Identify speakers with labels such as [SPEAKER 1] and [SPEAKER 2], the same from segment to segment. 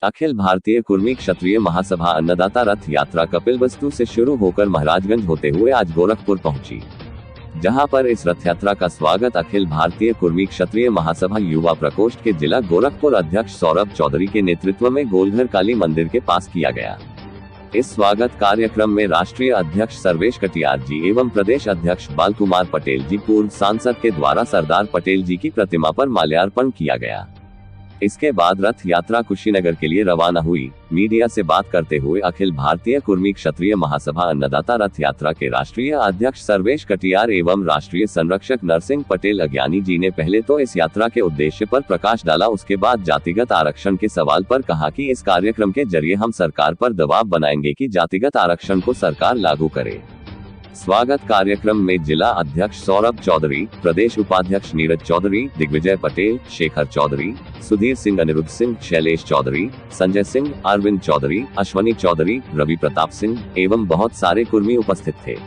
[SPEAKER 1] अखिल भारतीय कुर्मी क्षत्रिय महासभा अन्नदाता रथ यात्रा कपिलवस्तु से शुरू होकर महाराजगंज होते हुए आज गोरखपुर पहुंची, जहां पर इस रथ यात्रा का स्वागत अखिल भारतीय कुर्मी क्षत्रिय महासभा युवा प्रकोष्ठ के जिला गोरखपुर अध्यक्ष सौरभ चौधरी के नेतृत्व में गोलघर काली मंदिर के पास किया गया। इस स्वागत कार्यक्रम में राष्ट्रीय अध्यक्ष सर्वेश कटियार जी एवं प्रदेश अध्यक्ष बाल कुमार पटेल जी पूर्व सांसद के द्वारा सरदार पटेल जी की प्रतिमा पर माल्यार्पण किया गया। इसके बाद रथ यात्रा कुशीनगर के लिए रवाना हुई। मीडिया से बात करते हुए अखिल भारतीय कुर्मी क्षत्रिय महासभा अन्नदाता रथ यात्रा के राष्ट्रीय अध्यक्ष सर्वेश कटियार एवं राष्ट्रीय संरक्षक नरसिंह पटेल अज्ञानी जी ने पहले तो इस यात्रा के उद्देश्य पर प्रकाश डाला, उसके बाद जातिगत आरक्षण के सवाल पर कहा कि इस कार्यक्रम के जरिए हम सरकार पर दबाव बनाएंगे कि जातिगत आरक्षण को सरकार लागू करे। स्वागत कार्यक्रम में जिला अध्यक्ष सौरभ चौधरी, प्रदेश उपाध्यक्ष नीरज चौधरी, दिग्विजय पटेल, शेखर चौधरी, सुधीर सिंह, अनिरुद्ध सिंह, शैलेश चौधरी, संजय सिंह, अरविंद चौधरी, अश्वनी चौधरी, रवि प्रताप सिंह एवं बहुत सारे कुर्मी उपस्थित थे।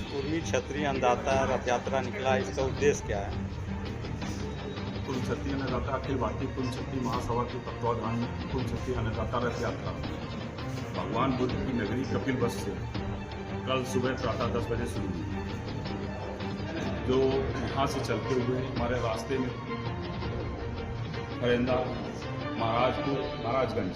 [SPEAKER 2] कुर्मी क्षत्रिय अन्नदाता रथ यात्रा निकला, इसका उद्देश्य क्या है?
[SPEAKER 3] कुर्मी क्षत्रिय अन्नदाता अखिल भारतीय कुर्मी क्षत्रिय महासभा के तत्वाधान में कुर्मी क्षत्रिय अन्नदाता रथ यात्रा भगवान बुद्ध की नगरी कपिलवस्तु से कल सुबह प्रातः 10 बजे शुरू हुई, जो यहाँ से चलते हुए हमारे रास्ते में हरेंदा, महाराजगंज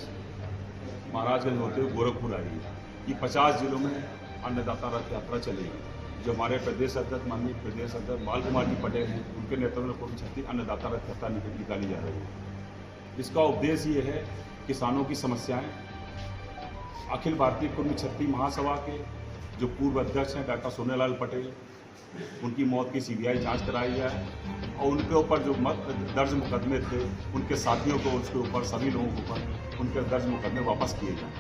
[SPEAKER 3] होते हुए गोरखपुर आई। ये 50 जिलों में अन्नदाता रथ यात्रा चलेगी, जो हमारे प्रदेश अध्यक्ष माननीय प्रदेश अध्यक्ष बाल कुमार जी पटेल हैं, उनके नेतृत्व में कुर्मी क्षत्रिय अन्नदाता रथ यात्रा निकाली जा रही है। इसका उद्देश्य ये है किसानों की समस्याएं, अखिल भारतीय कुर्मी क्षत्रिय महासभा के जो पूर्व अध्यक्ष हैं डॉक्टर सोनेलाल पटेल, उनकी मौत की CBI जांच कराई जाए और उनके ऊपर जो दर्ज मुकदमे थे, उनके साथियों को, उसके ऊपर सभी लोगों के ऊपर उनके दर्ज मुकदमे वापस किए जाए,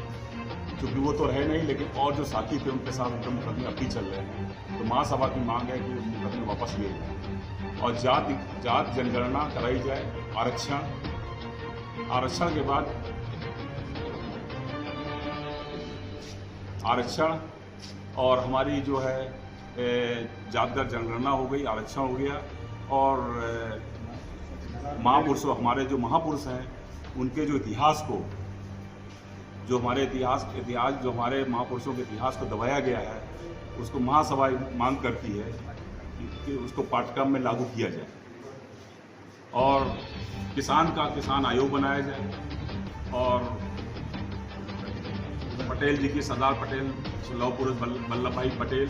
[SPEAKER 3] क्योंकि वो तो रहे नहीं, लेकिन और जो साथी थे उनके साथ उनके मुकदमे अब भी चल रहे हैं। तो महासभा की मांग है कि मुकदमे वापस लिए जाए और जात जनगणना कराई जाए, आरक्षण के बाद आरक्षण और हमारी जो है जातगत जनगणना हो गई, आरक्षण हो गया और महापुरुषों, हमारे जो महापुरुष हैं उनके जो इतिहास को, जो हमारे इतिहास जो हमारे महापुरुषों के इतिहास को दबाया गया है, उसको महासभा मांग करती है कि उसको पाठ्यक्रम में लागू किया जाए और किसान आयोग बनाया जाए और पटेल जी की, सरदार पटेल, लौह पुरुष वल्लभ भाई पटेल,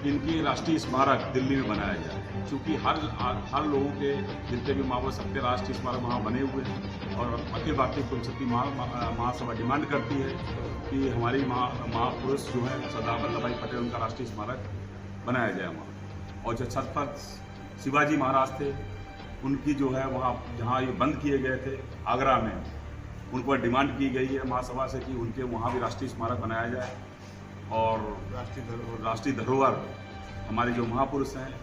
[SPEAKER 3] इनकी राष्ट्रीय स्मारक दिल्ली में बनाया जाए, क्योंकि हर लोगों के जितने भी महापुरुष, सबके राष्ट्रीय स्मारक वहाँ बने हुए हैं और अखिल भारतीय कुर्मी क्षत्रिय महासभा डिमांड करती है कि हमारी महापुरुष जो है सरदार वल्लभ भाई पटेल, उनका राष्ट्रीय स्मारक बनाया जाए वहाँ। और जो छत्रपति शिवाजी महाराज थे, उनकी जो है वहाँ जहाँ ये बंद किए गए थे आगरा में, उन पर डिमांड की गई है महासभा से कि उनके वहाँ भी राष्ट्रीय स्मारक बनाया जाए और राष्ट्रीय धरोहर हमारे जो महापुरुष हैं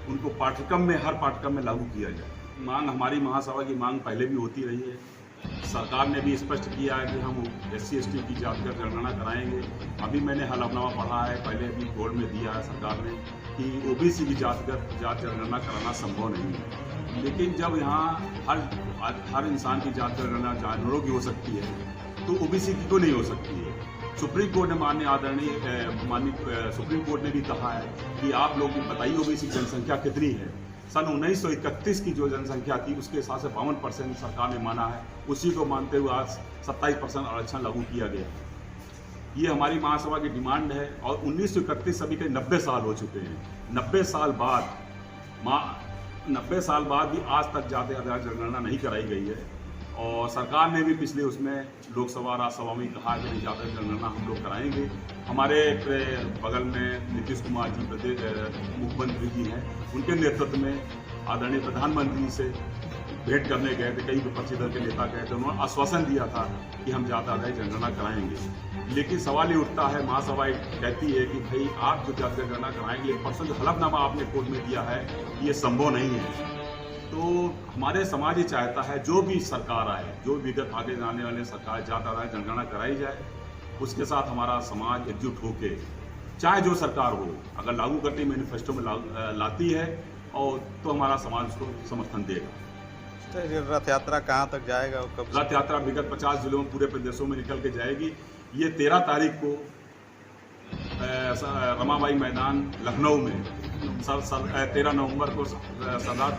[SPEAKER 3] उनको हर पाठ्यक्रम में लागू किया जाए। मांग, हमारी महासभा की मांग पहले भी होती रही है। सरकार ने भी स्पष्ट किया है कि हम SC/ST की जातगत जनगणना कराएंगे। अभी मैंने हलफनामा पढ़ा है, पहले भी बोर्ड में दिया है सरकार ने कि OBC की जात जनगणना कराना संभव नहीं है, लेकिन जब यहाँ हर इंसान की जात जनगणना जानवरों की हो सकती है तो OBC की क्यों नहीं हो सकती है? सुप्रीम कोर्ट ने माननीय सुप्रीम कोर्ट ने भी कहा है कि आप लोग बताइए OBC की जनसंख्या कितनी है। सन 1931 की जो जनसंख्या थी उसके हिसाब से 52% सरकार ने माना है, उसी को मानते हुए आज 27% आरक्षण लागू किया गया। ये हमारी महासभा की डिमांड है और 1931 सभी के 90 साल हो चुके हैं। 90 साल बाद भी आज तक जाति आधार जनगणना नहीं कराई गई है और सरकार ने भी पिछले उसमें लोकसभा राज्यसभा में कहा कि जाति जनगणना हम लोग कराएंगे। हमारे बगल में नीतीश कुमार जी प्रदेश मुख्यमंत्री जी हैं, उनके नेतृत्व में आदरणीय प्रधानमंत्री से भेंट करने गए थे, कई विपक्षी दल के नेता गए थे, उन्होंने आश्वासन दिया था कि हम जाति आधारित जनगणना कराएंगे। लेकिन सवाल ये उठता है, महासभा कहती है कि भाई आप जो जाति जनगणना कराएंगे, 1% जो हलफनामा आपने कोर्ट में दिया है ये संभव नहीं है। तो हमारे समाज ये चाहता है जो भी सरकार आए, जो विगत आगे आने वाले सरकार जाति आधारित जनगणना कराई जाए, उसके साथ हमारा समाज एकजुट होके, चाहे जो सरकार हो, अगर लागू करती मैनिफेस्टो में लाती है और तो हमारा समाज उसको समर्थन देगा।
[SPEAKER 2] तो ये रथ यात्रा कहाँ तक जाएगा और कब?
[SPEAKER 3] रथ यात्रा विगत 50 जिलों में पूरे प्रदेशों में निकल के जाएगी। ये 13 तारीख को रमाबाई मैदान लखनऊ में 13 नवंबर को सरदार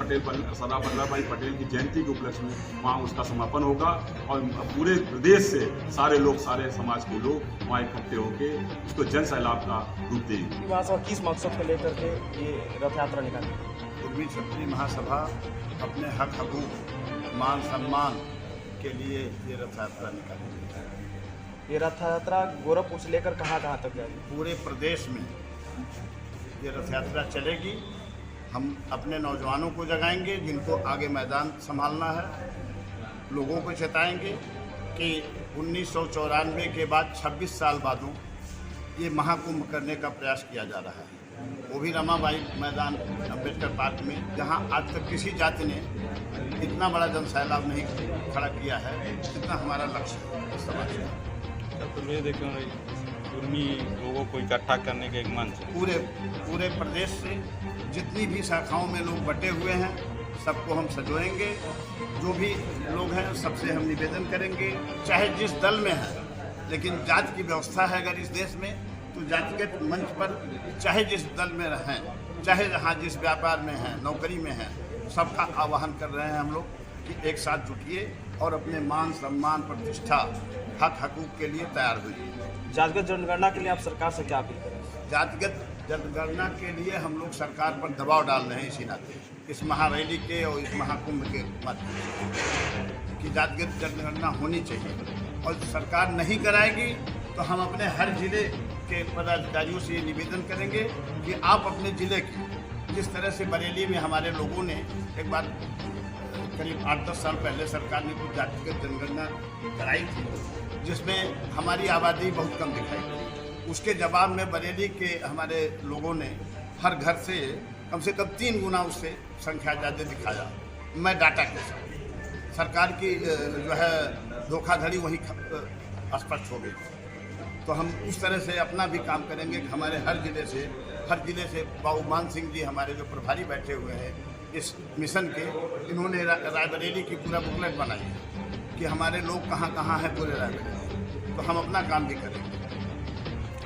[SPEAKER 3] वल्लभ भाई पटेल की जयंती के उपलक्ष्य में वहाँ उसका समापन होगा और पूरे प्रदेश से सारे लोग, सारे समाज के लोग वहाँ इकट्ठे होकर उसको जन सैलाब का रूप देंगे।
[SPEAKER 4] महासभा किस मकसद को लेकर के ये रथ यात्रा निकाली?
[SPEAKER 5] कुर्मी क्षत्रिय महासभा अपने हक हकूक मान सम्मान के लिए ये रथ यात्रा निकाली।
[SPEAKER 4] ये रथ यात्रा गोरखपुर से लेकर कहाँ तक जाएगी?
[SPEAKER 5] पूरे प्रदेश में ये रथ यात्रा चलेगी। हम अपने नौजवानों को जगाएंगे जिनको आगे मैदान संभालना है, लोगों को चेताएंगे कि 1994 के बाद 26 साल बादों ये महाकुंभ करने का प्रयास किया जा रहा है, वो भी रमाबाई मैदान अम्बेडकर पार्क में, जहां आज तक किसी जाति ने इतना बड़ा जनसैलाब नहीं खड़ा किया है जितना हमारा लक्ष्य है समाज का।
[SPEAKER 2] तो मैं देखूँ कुर्मी लोगों को इकट्ठा करने का एक मंच है।
[SPEAKER 5] पूरे प्रदेश से जितनी भी शाखाओं में लोग बटे हुए हैं सबको हम सजोएंगे। जो भी लोग हैं सबसे हम निवेदन करेंगे, चाहे जिस दल में हैं, लेकिन जाति की व्यवस्था है अगर इस देश में, तो जातिगत मंच पर चाहे जिस दल में रहें, चाहे जहाँ जिस व्यापार में हैं, नौकरी में हैं, सबका आह्वान कर रहे हैं हम लोग कि एक साथ जुटिए और अपने मान सम्मान प्रतिष्ठा हक हकूक के लिए तैयार हुई।
[SPEAKER 4] जातिगत जनगणना के लिए आप सरकार से क्या अपील करें?
[SPEAKER 5] जातिगत जनगणना के लिए हम लोग सरकार पर दबाव डाल रहे हैं इसी नाते, इस महारैली के और इस महाकुंभ के माध्यम से कि जातिगत जनगणना होनी चाहिए, और सरकार नहीं कराएगी तो हम अपने हर जिले के पदाधिकारियों से ये निवेदन करेंगे कि आप अपने जिले की, जिस तरह से बरेली में हमारे लोगों ने एक बार करीब 8-10 साल पहले सरकार ने कुछ जातिगत जनगणना कराई थी जिसमें हमारी आबादी बहुत कम दिखाई दी, उसके जवाब में बरेली के हमारे लोगों ने हर घर से कम 3 गुना उससे संख्या ज़्यादा दिखाया। मैं डाटा के साथ सरकार की जो है धोखाधड़ी वही स्पष्ट हो गई। तो हम उस तरह से अपना भी काम करेंगे कि हमारे हर जिले से बाबू मान सिंह जी हमारे जो प्रभारी बैठे हुए हैं इस मिशन के, इन्होंने रायबरेली की पूरा बुकलेट बनाई है कि हमारे लोग कहाँ कहाँ हैं पूरे रायबरेली, तो हम अपना काम भी करेंगे।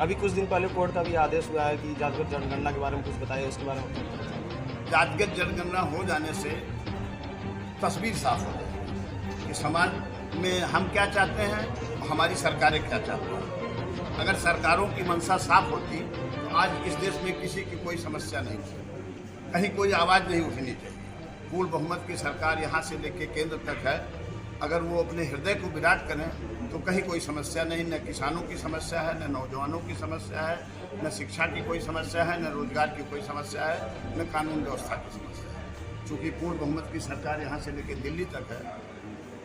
[SPEAKER 4] अभी कुछ दिन पहले कोर्ट का भी आदेश हुआ है कि जातिगत जनगणना के बारे में कुछ बताइए, उसके बारे में।
[SPEAKER 5] जातिगत जनगणना हो जाने से तस्वीर साफ हो जाएगी कि समाज में हम क्या चाहते हैं, हमारी सरकारें क्या चाहती हैं। अगर सरकारों की मंशा साफ होती तो आज इस देश में किसी की कोई समस्या नहीं थी, कहीं कोई आवाज़ नहीं उठनी चाहिए। पूर्ण बहुमत की सरकार यहाँ से लेकर केंद्र तक है, अगर वो अपने हृदय को विराट करें तो कहीं कोई समस्या नहीं, न किसानों की समस्या है, न नौजवानों की समस्या है, न शिक्षा की कोई समस्या है, न रोजगार की कोई समस्या है, न कानून व्यवस्था की समस्या है। चूँकि पूर्ण बहुमत की सरकार यहाँ से लेकर दिल्ली तक है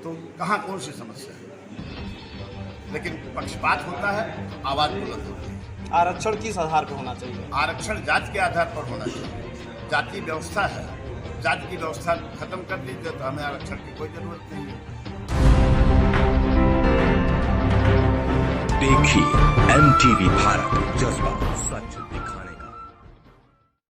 [SPEAKER 5] तो कहाँ कौन सी समस्या है, लेकिन पक्षपात होता है, आवाज़ बुलंद होती है।
[SPEAKER 4] आरक्षण किस आधार पर होना चाहिए?
[SPEAKER 5] आरक्षण जाति के आधार पर होना चाहिए। जाति व्यवस्था है, जाति की व्यवस्था खत्म कर दीजिए तो हमें आरक्षण की कोई जरूरत नहीं है।
[SPEAKER 6] देखिए MTV भारत, जज्बा सच दिखाने का।